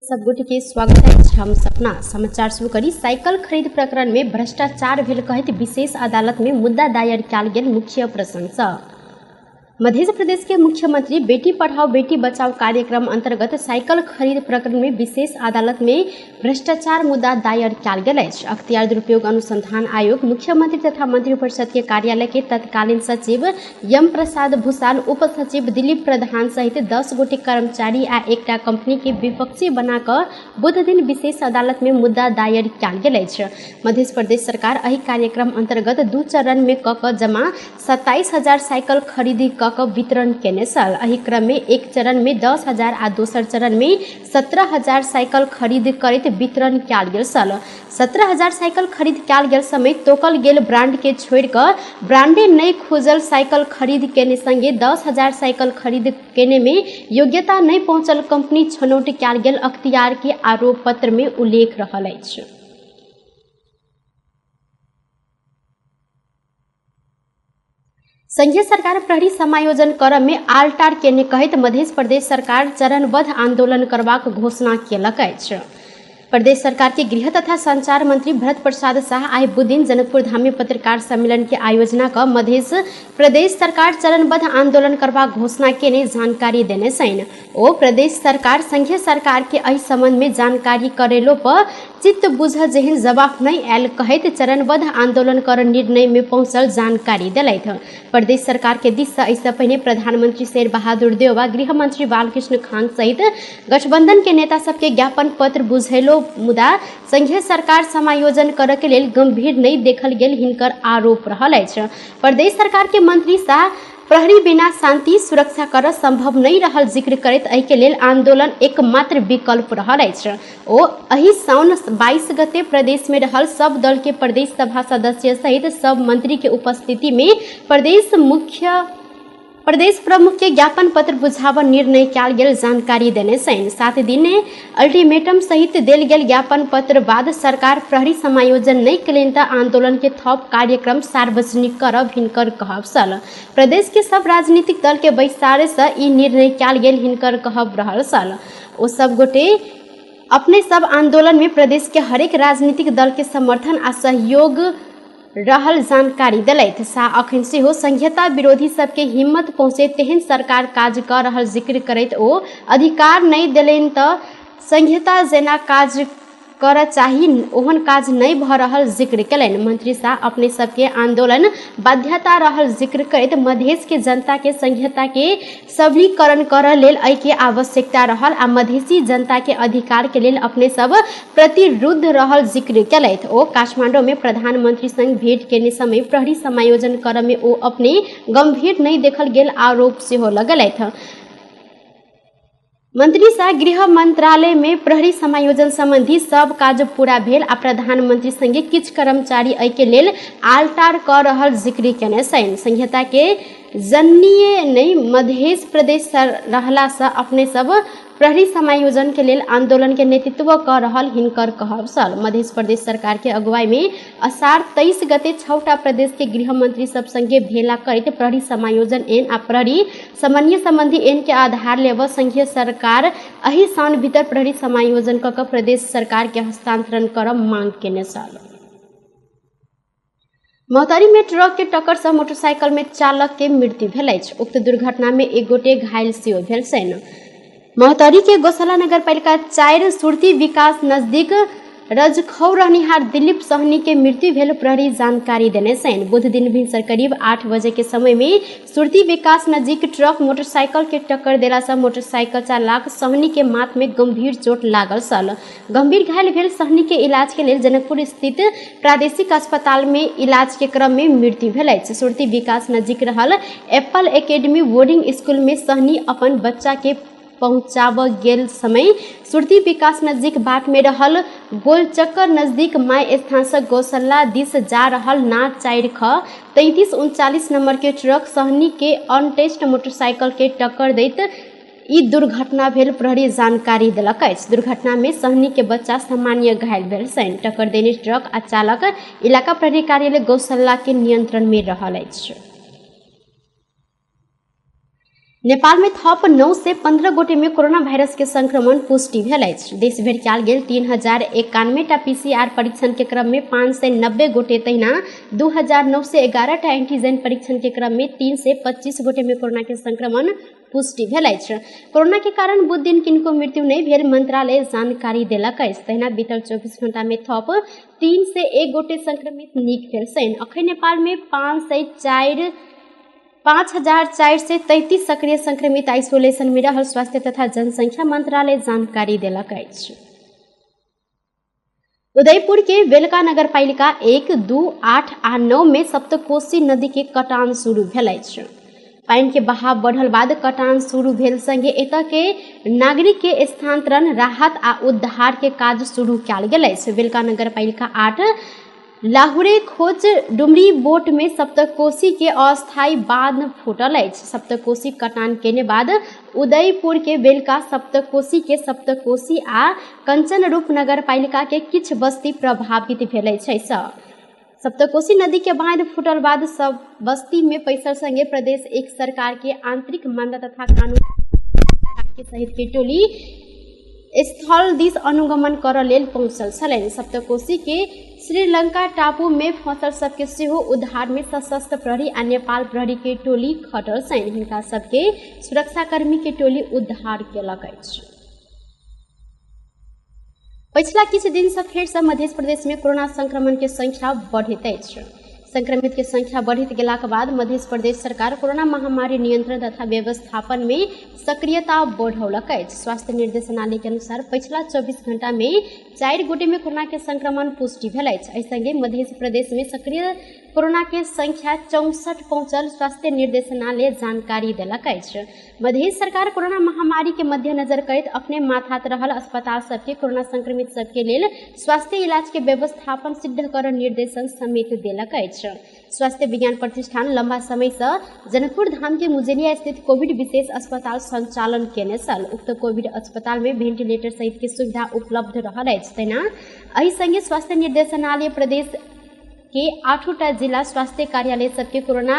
सब गोटे के स्वागत है। हम सपना समाचार शुरू करी। साइकिल खरीद प्रकरण में भ्रष्टाचार भेल कहत विशेष अदालत में मुद्दा दायर कयल गेल। मुख्य प्रशंसा मध्य प्रदेश के मुख्यमंत्री बेटी पढ़ाओ बेटी बचाओ कार्यक्रम अंतर्गत साइकिल खरीद प्रकरण में विशेष अदालत में भ्रष्टाचार मुद्दा दायर कयल गेल अछि। अख्तियार दुरुपयोग अनुसंधान आयोग, मुख्यमंत्री तथा मंत्रिपरिषद के कार्यालय के तत्कालीन सचिव यम प्रसाद भूषाल, उप सचिव दिलीप प्रधान सहित 10 गोटे कर्मचारी आ एकटा कंपनी के विपक्षी बनाकर बुध दिन विशेष अदालत में मुद्दा दायर कयल गेल अछि। मध्य प्रदेश सरकार एहि कार्यक्रम अंतर्गत 2 चरण में कऽ जमा 27,000 साइकिल खरीदी वितरण केने छल। एहि क्रम में एक चरण में 10,000 आ दोसर चरण में 17,000 साइकिल खरीद करैत वितरण कयल गेल छल। 17,000 साइकिल खरीद कयल गेल समय तोकल गेल ब्रांड के छोड़ कर ब्रांडे नहीं खोजल साइकिल खरीद केने संगे 10,000 साइकिल खरीद केने में योग्यता नहीं पहुंचल कंपनी छनौट कयल गेल अख्तियार के आरोप पत्र में उल्लेख रहल अछि। संघीय सरकार प्रहरी समायोजन क्रम में आलटार केने कहत मध्य प्रदेश सरकार चरणबद्ध आंदोलन करबाक घोषणा केलक अछि। प्रदेश सरकार के गृह तथा संचार मंत्री भरत प्रसाद शाह आइ बुध दिन जनकपुर धाम में पत्रकार सम्मेलन के आयोजना कर मध्य प्रदेश सरकार चरणबद्ध आंदोलन करबाक घोषणा केने जानकारी देने छनि। ओ प्रदेश सरकार संघीय सरकार के एहि संबंध में जानकारी करेलो पर चित्त बुझ जेहन जवाब नहीं आयल कहत चरणबद्ध आंदोलन कर निर्णय में पहुंचल जानकारी दिलथि। प्रदेश सरकार के दिस से ऐसा पहले प्रधानमंत्री शेर बहादुर देउवा, गृह मंत्री बालकृष्ण खान सहित गठबंधन के नेता सबके ज्ञापन पत्र बुझेलो मुदा संघीय सरकार समायोजन करे के लेल गंभीर नहीं देखल गेल हिनकर आरोप रहल अछि। प्रदेश सरकार के मंत्री शाह प्रहरी बिना शांति सुरक्षा कर संभव नहीं रहल जिक्र करैत एहि के लेल आंदोलन एकमात्र विकल्प रहल अछि। ओ एहि साउन 22 गते प्रदेश में रहल सब दल के प्रदेश सभा सदस्य सहित सब मंत्री के उपस्थिति में प्रदेश प्रमुख के ज्ञापन पत्र बुझाव निर्णय कयल गेल जानकारी देने छनि। 7 दिन अल्टीमेटम सहित देल गेल ज्ञापन पत्र बाद सरकार प्रहरी समायोजन नहीं कयलनि तऽ आंदोलन के थप कार्यक्रम सार्वजनिक करब हिनकर कहब छल। प्रदेश के सब राजनीतिक दल के बैसारे से ई निर्णय कयल गेल हिनकर कहब रहल छल। ओ सब गोटे अपने सब आंदोलन में प्रदेश के हरेक राजनीतिक दल के समर्थन आ सहयोग रहल जानकारी दिलथि। शाह अखन सेहो संघीयता विरोधी सबके हिम्मत पहुंचे तेहन सरकार काज कर रहल जिक्र करैत ओ अधिकार नहीं दिलनि तऽ संघीयता जेना काज कर चाही ओहन काज नहीं भ रहल जिक्र कयलनि। मंत्री शाह अपने सबके आंदोलन बाध्यता रहल जिक्र करैत मधेश के जनता के संघीयता के सबलीकरण करऽ लेल एहि के आवश्यकता रहल आ मधेसी जनता के अधिकार के लेल अपने सब प्रतिरुद्ध रहल जिक्र कयलथि। ओ काठमांडू में प्रधानमंत्री संग भेंट केने समय प्रहरी समायोजन करऽ में ओ अपने गंभीर नहीं देखल गेल आरोप सेहो लगलथि। मंत्री शाह गृह मंत्रालय में प्रहरी समायोजन संबंधी सब काज पूरा भेल आ प्रधानमंत्री संगे किछ कर्मचारी एहि के लेल आलटार कर रहल जिक्र केने छनि। संघीयता के जननीय नहीं मध्य प्रदेश रहला से अपने सब प्रहरी समायोजन के लेल आंदोलन के नेतृत्व कर रहल हिनकर कहब छल। मध्य प्रदेश सरकार के अगुवाई में आषाढ़ 23 गते 6टा प्रदेश के गृह मंत्री सब संगे भेला करैत प्रहरी समायोजन एन आ प्रहरी समन्वय संबंधी एन के आधार लेव संघीय सरकार एहि साउन भीतर प्रहरी समायोजन कऽ प्रदेश सरकार के हस्तांतरण कर मांग केने छल। मोहतरी में ट्रक के टक्कर से मोटरसाइकिल में चालक के मृत्यु भेल अछि। उक्त दुर्घटना में एक गोटे घायल सेहो भेल छनि। मोहतरी के गौशाला नगर पालिका 4 सुरती विकास नजदीक रजखौ रहनिहार दिलीप सहनी के मृत्यु भेल प्रहरी जानकारी देने छनि। बुध दिन भिनसर करीब 8 बजे के समय में सुरती विकास नजदीक ट्रक मोटरसाइकिल के टक्कर देला से मोटरसाइकिल चालक सहनी के माथ में गंभीर चोट लागल छल। गंभीर घायल भेल सहनी के इलाज के लेल जनकपुर स्थित प्रादेशिक अस्पताल में इलाज के क्रम में मृत्यु भेल अछि। सुरती विकास नजदीक रहल एप्पल एकेडमी बोर्डिंग स्कूल में सहनी अपन बच्चा के पहुंचाब गेल समय सुरती विकास नजदीक बाट में रहल गोलचक्कर नजदीक माय स्थान से गौशाला दिस जा रहल ना 4 नंबर के ट्रक सहनी के अनटेस्ट मोटरसाइकिल के टक्कर दैत ई दुर्घटना भेल प्रहरी जानकारी दिलक अछि। दुर्घटना में सहनी के बच्चा सामान्य घायल भेल छनि। टक्कर देने ट्रक आ चालक इलाका प्रहरी कार्यालय गौशाला के नियंत्रण में रहल अछि। नेपाल में थप 9 से 15 गोटे में कोरोना वायरस के संक्रमण पुष्टि भेल अछि। देश भरि कयल गेल 3091 पीसीआर परीक्षण के क्रम में 590 गोटे तहिना 2911 एंटीजन परीक्षण के क्रम में 3 से 25 गोटे में कोरोना के संक्रमण पुष्टि भेल अछि। कोरोना के कारण बुध दिन किनको मृत्यु नहीं भेल मंत्रालय जानकारी देलक अछि। तहिना बीतल 24 घंटा में थप 3 से 1 गोटे संक्रमित नीक भेल छनि। अखन नेपाल में 5433 सक्रिय संक्रमित आइसोलेशन में रहल स्वास्थ्य तथा जनसंख्या मंत्रालय जानकारी देलक अछि। उदयपुर के वेलका नगर पालिका 1, 2, 8 आ 9 में सप्तकोशी नदी के कटान शुरू भेल अछि। पानी के बहाव बढ़ल बाद कटान शुरू भेल संगे एतय के नागरिक के स्थानांतरण, राहत आ उद्धार के काज शुरू कयल गेल अछि। वेलका नगर पालिका 8 लाहुरे खोज डुमरी बोट में सप्तकोशी के अस्थायी बांध फूटल अछि। सप्तकोशी कटान केने बाद उदयपुर के बेलका, सप्तकोशी के सप्तकोशी आ कंचनरूप नगर पालिका के किछ बस्ती प्रभावित भेल अछि। सप्तकोशी नदी के बांध फूटल बाद सब बस्ती में पैसर संगे प्रदेश एक सरकार के आंतरिक मामला तथा कानून के सहित के टोली स्थल दिस अनुगमन कर लेल पहुंचल छलनि। सप्तकोशी के श्रीलंका टापू में फंसल सबके सेहो उद्धार में सशस्त्र प्रहरी आ नेपाल प्रहरी के टोली खटल छनि। हिनका सबके सुरक्षाकर्मी के टोली उद्धार केलक अछि। पिछला किछु दिन से फेर से मध्य प्रदेश में कोरोना संक्रमण के संख्या बढ़ैत अछि। संक्रमित के संख्या बढ़त गेलाक बाद मध्य प्रदेश सरकार कोरोना महामारी नियंत्रण तथा व्यवस्थापन में सक्रियता बढ़ौलक अछि। स्वास्थ्य निर्देशालय के अनुसार पिछला 24 घंटा में 4 गोटे में कोरोना के संक्रमण पुष्टि भेल अछि। एहि संगे मध्य प्रदेश में सक्रिय कोरोना के संख्या 64 पहुंचल स्वास्थ्य निर्देशालय जानकारी देलक अछि। मध्य सरकार कोरोना महामारी के मद्देनजर करैत अपने माथात रहल अस्पताल सबके कोरोना संक्रमित सबके लेल स्वास्थ्य इलाज के व्यवस्थापन सिद्ध कर निर्देशन समेत देलक अछि। स्वास्थ्य विज्ञान प्रतिष्ठान लंबा समय से जनकपुर धाम के मुजेलिया स्थित कोविड विशेष अस्पताल संचालन केने छल। उक्त कोविड अस्पताल में वेंटिलेटर सहित के सुविधा उपलब्ध रहल अछि। तहिना एहि संगे स्वास्थ्य निर्देशालय प्रदेश के 8टा जिला स्वास्थ्य कार्यालय सबके कोरोना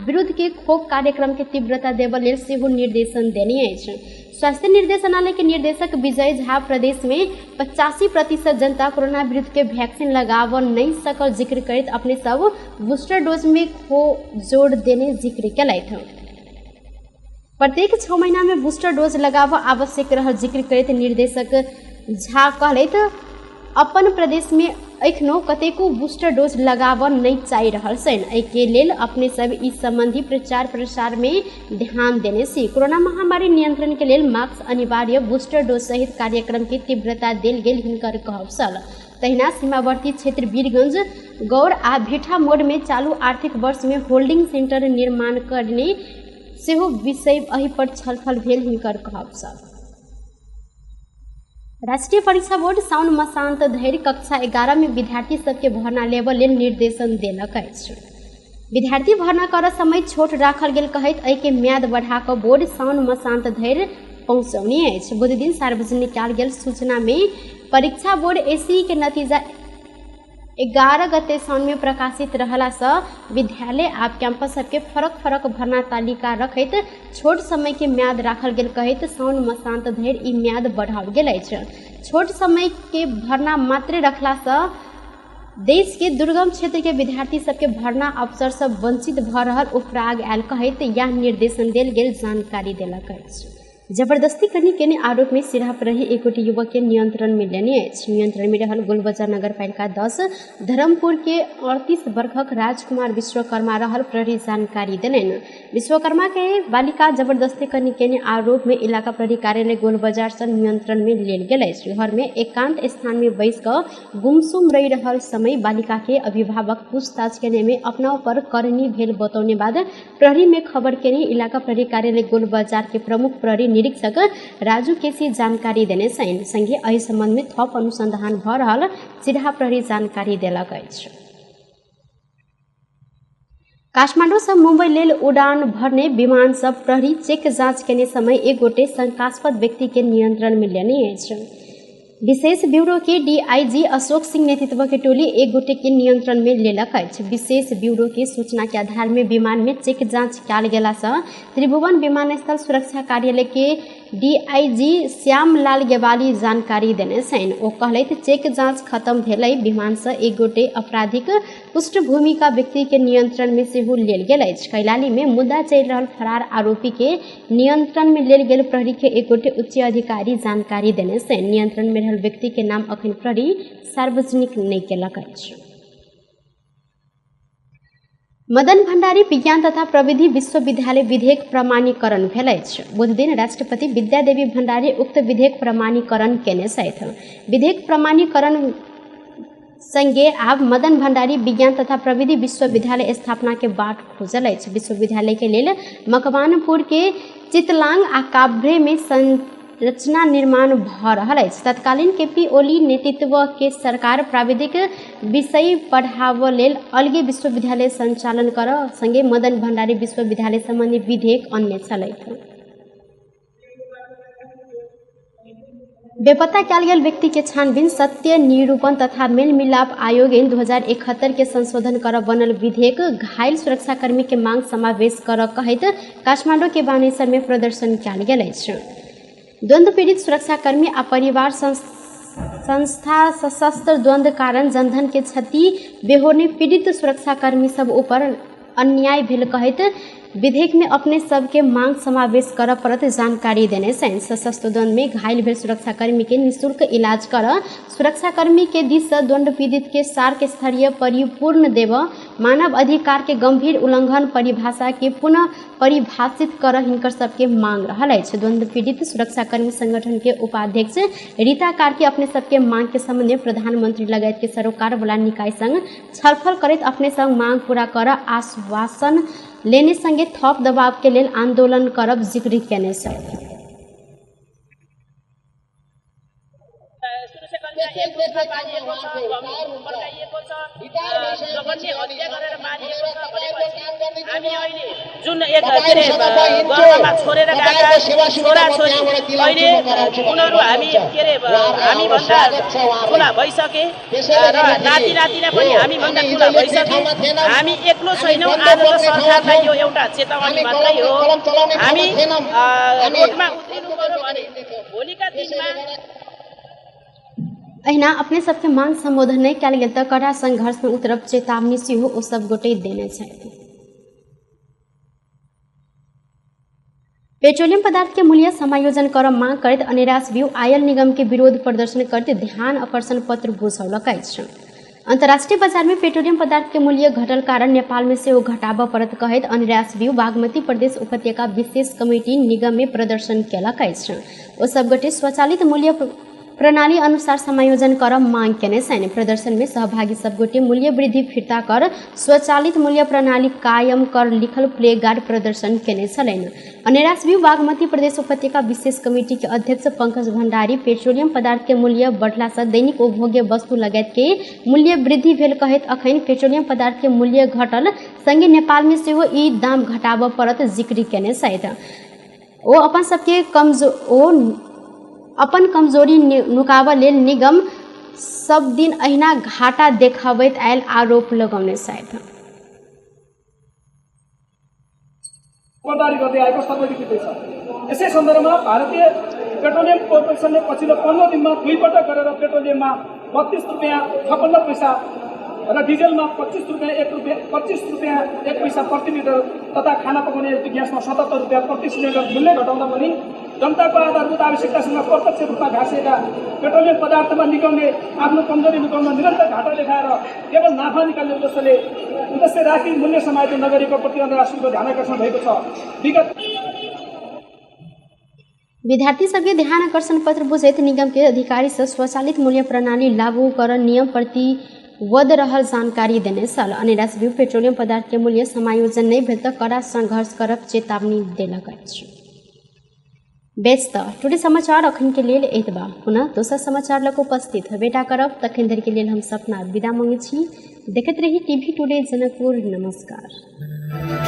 विरुद्ध के खोप कार्यक्रम के तीव्रता देबय लेल सेहो निर्देशन देने अछि। स्वास्थ्य निर्देशालय के निर्देशक विजय झा प्रदेश में 85% जनता कोरोना विरुद्ध के वैक्सीन लगाव नहीं सकल जिक्र करैत अपने सब बूस्टर डोज में जोड़ देने जिक्र केलथि। प्रत्येक 6 महीना में बूस्टर डोज लगाव आवश्यक रहल जिक्र करैत निर्देशक झा कहलथि अपन प्रदेश में एखनो कतेको बूस्टर डोज लगाव नहीं चाहि रहल छनि। एहि के लेल अपने सब इस संबंधी प्रचार प्रसार में ध्यान देने छी। कोरोना महामारी नियंत्रण के लेल मास्क अनिवार्य, बूस्टर डोज सहित कार्यक्रम के तीव्रता देल गेल हिनकर कहब छल। तहिना सीमावर्ती क्षेत्र वीरगंज, गौर आ भीठा मोड़ में चालू आर्थिक वर्ष में होल्डिंग सेंटर निर्माण करने सेहो विषय एहि पर छलफल भेल हिनकर कहब छल। राष्ट्रीय परीक्षा बोर्ड साउन मसांत धरि कक्षा 11 में विद्यार्थी सबके भर्ना लेबऽ लेल निर्देशन देलक अछि। विद्यार्थी भर्ना करऽ समय छोट राखल गेल कहैत एहि के म्याद बढ़ा कऽ बोर्ड साउन मसांत धरि पहुंचौने अछि। बुध दिन सार्वजनिक कयल गेल सूचना में परीक्षा बोर्ड एसई के नतीजा 11 गते साउन में प्रकाशित रहला से विद्यालय आ कैंपस सबके फरक फरक भर्ना तालिका रखैत छोट समय के म्याद राखल गेल कहैत साउन मसांत धरि ई म्याद बढ़ाओल गेल अछि। छोट समय के भर्ना मात्र रखला से देश के दुर्गम क्षेत्र के विद्यार्थी सबके भर्ना अवसर से वंचित भ रहल उपराग आयल कहैत यह निर्देशन देल गेल जानकारी देलक अछि। जबरदस्ती करने के आरोप में सिराहा पर रही एक युवक के नियंत्रण में लेने अछि। नियंत्रण में रहल गोलबजार नगर पालिका 10 धर्मपुर के 38 वर्षक राजकुमार विश्वकर्मा रहल प्रहरी जानकारी देलनि। विश्वकर्मा के बालिका जबरदस्ती करने के आरोप में इलाका प्रहरी कार्यालय गोलबजार से नियंत्रण में लेल गेल अछि। घर में एकांत स्थान में बैस कर गुमसुम रहि रहल समय बालिका के अभिभावक पूछताछ केने में अपना पर करनी भेल बतौने बाद प्रहरी में खबर केने इलाका प्रहरी कार्यालय गोलबजार के प्रमुख प्रहरी निरीक्षक राजू केसी जानकारी देने छनि। संगे एहि संबंध में थप अनुसंधान भ रहल सिराहा प्रहरी जानकारी देलक अछि। काठमांडू से मुंबई लेल उड़ान भरने विमान सब प्रहरी चेक जांच केने समय एक गोटे शंकास्पद व्यक्ति के नियंत्रण में लेने अछि। विशेष ब्यूरो के डीआईजी अशोक सिंह नेतृत्व की टोली एक गोटे के नियंत्रण में लेलक अछि। विशेष ब्यूरो के सूचना के आधार में विमान में चेक जांच कयल गेला सँ त्रिभुवन विमानस्थल सुरक्षा कार्यालय के डीआईजी श्यामलाल गेवाली जानकारी देने छनि। ओ कहलथि चेक जांच खत्म भेलै, विमान सँ एक गोटे आपराधिक पृष्ठभूमि का व्यक्ति के नियंत्रण में सेहो लेल गेल अछि। कैलाली में मुद्दा चलि रहल फरार आरोपी के नियंत्रण में लेल गेल प्रहरी के एक गोटे उच्च अधिकारी जानकारी देने छनि। नियंत्रण में रहल व्यक्ति के नाम अखन प्रहरी सार्वजनिक नहीं केलक अछि। मदन भंडारी विज्ञान तथा प्रविधि विश्वविद्यालय विधेयक प्रमाणीकरण भेल अछि। बुध दिन राष्ट्रपति विद्यादेवी भंडारी उक्त विधेयक प्रमाणीकरण केने छथि। विधेयक प्रमाणीकरण संगे आब मदन भंडारी विज्ञान तथा प्रविधि विश्वविद्यालय स्थापना के बाट खुजल अछि। विश्वविद्यालय के लेल मकवानपुर के चितलांग आ काभ्रे में संरचना निर्माण भ रहल अछि। तत्कालीन केपी ओली नेतृत्व के सरकार प्राविधिक विषय पढ़ाव लेल अलगे विश्वविद्यालय संचालन कर संगे मदन भंडारी विश्वविद्यालय संबंधी विधेयक अन्य छलैथ। बेपत्ता कयल गेल व्यक्ति के छानबीन, सत्य निरूपण तथा मेल मिलाप आयोग 2071 के संशोधन कर बनल विधेयक घायल सुरक्षाकर्मी के मांग समावेश कर कहैत काठमांडू के बानेश्वर में प्रदर्शन कयल गेल अछि। द्वंद्व पीड़ित सुरक्षाकर्मी आ परिवार संस्था सशस्त्र द्वंद्व कारण जनधन के क्षति बेहोरने पीड़ित सुरक्षाकर्मी सब ऊपर अन्याय भेल कहैत विधेयक में अपने सबके मांग समावेश कर परत जानकारी देने छनि। सशस्त्र द्वंद्व में घायल भेल सुरक्षाकर्मी के निःशुल्क इलाज कर सुरक्षाकर्मी के दिस से द्वंद्व पीड़ित के सार्क स्तरीय परिपूर्ण देव, मानव अधिकार के गंभीर उल्लंघन परिभाषा के पुनः परिभाषित कर हिनकर सबके मांग रहल अछि। द्वंद्व पीड़ित सुरक्षाकर्मी संगठन के उपाध्यक्ष रीता कार्की अपने सबके मांग के संबंध में प्रधानमंत्री लगायत के सरोकार वाला निकाय संग छलफल करैत अपने संग मांग पूरा कर आश्वासन लेने संगे थप दबाव के लेल आंदोलन करब जिक्र केने छथि। जुन एक गर्भमा छोडेर गएका छोराछोरी अहिले उनीहरू हामी भन्दा ठुला भइसके र नाति नातिना पनि हामी भन्दा ठुला भइसके। हामी एक्लो छैनौँ। आज त सरकारलाई यो एउटा चेतावनी मात्रै हो। हामी रोडमा उत्रिनु पर्यो भने भोलिका दिनमा अहिना अपने सबके मांग संबोधन नहीं कयल गेल तऽ कड़ा संघर्ष में उतरब चेतावनी सेहो ओ सब गोटे देने छथि। पेट्रोलियम पदार्थ के मूल्य समायोजन कर मांग करैत अनेरास व्यू आयल निगम के विरोध प्रदर्शन करते ध्यान आकर्षण पत्र घोषौलक अछि। अंतर्राष्ट्रीय बाजार में पेट्रोलियम पदार्थ के मूल्य घटल कारण नेपाल में सेहो घटाबऽ पड़त कहैत अनेरास व्यू बागमती प्रदेश उपत्यका विशेष कमिटी निगम में प्रदर्शन केलक अछि। ओ सब गोटे स्वचालित मूल्य प्रणाली अनुसार समायोजन कर मांग केने छनि। प्रदर्शन में सहभागी सब गोटे मूल्य वृद्धि फिर्ता कर स्वचालित मूल्य प्रणाली कायम कर लिखल प्ले कार्ड प्रदर्शन केने छलनि। अनेरास व्यू बागमती प्रदेश उपत्यका विशेष कमिटी के अध्यक्ष पंकज भंडारी पेट्रोलियम पदार्थ के मूल्य बढ़ला से दैनिक उपभोग्य वस्तु लगायत के मूल्य वृद्धि भेल कहैत अखन पेट्रोलियम पदार्थ के मूल्य घटल संगे नेपाल में सेहो ई दाम घटाबऽ पड़त जिक्र केने छथि। ओ अपन सबके अपन कमजोरी नुकाबऽ लेल निगम सब दिन अहिना घाटा देखाबैत आयल आरोप लगौने छथि। यसै सन्दर्भमा भारतीय पेट्रोलियम कर्पोरेसनले पछिल्लो 15 दिनमा दुई पटक गरेर पेट्रोलियममा 32 रुपैयाँ 56 पैसा र डिजलमा 25 रुपैयाँ 1 पैसा प्रति लिटर तथा खाना पकाउने ग्यासमा 77 रुपैयाँ प्रति सिलिन्डर मूल्य घटाउँदा पनि जनताको आधारभूत आवश्यकतासँग प्रत्यक्ष रूपमा घाँसिएका पेट्रोलियम पदार्थमा निगमले आफ्नो कमजोरी लुकाउन निरन्तर घाटा देखाएर केवल नाफा निकाल्ने उद्देश्य राखी मूल्य समायोजन नगरेको प्रति अन्तर्राष्ट्रिय ध्यान आकर्षण भएको छ। विगत विद्यार्थी सबके ध्यान आकर्षण पत्र बुझैत निगम के अधिकारी से स्वचालित मूल्य प्रणाली लागू कर नियम प्रतिबद्ध रहल जानकारी देने छल। अनेरास व्यू पेट्रोलियम पदार्थ के मूल्य समायोजन नहीं भेल तऽ कड़ा संघर्ष करब चेतावनी देलक अछि। बेचता टुडे समाचार अखन के लेल एतबा। पुनः दोसर समाचार लग उपस्थित बेटा करब तखन धरि के लेल हम सपना विदा मांगे छी। देखैत रही टीवी टुडे जनकपुर। नमस्कार।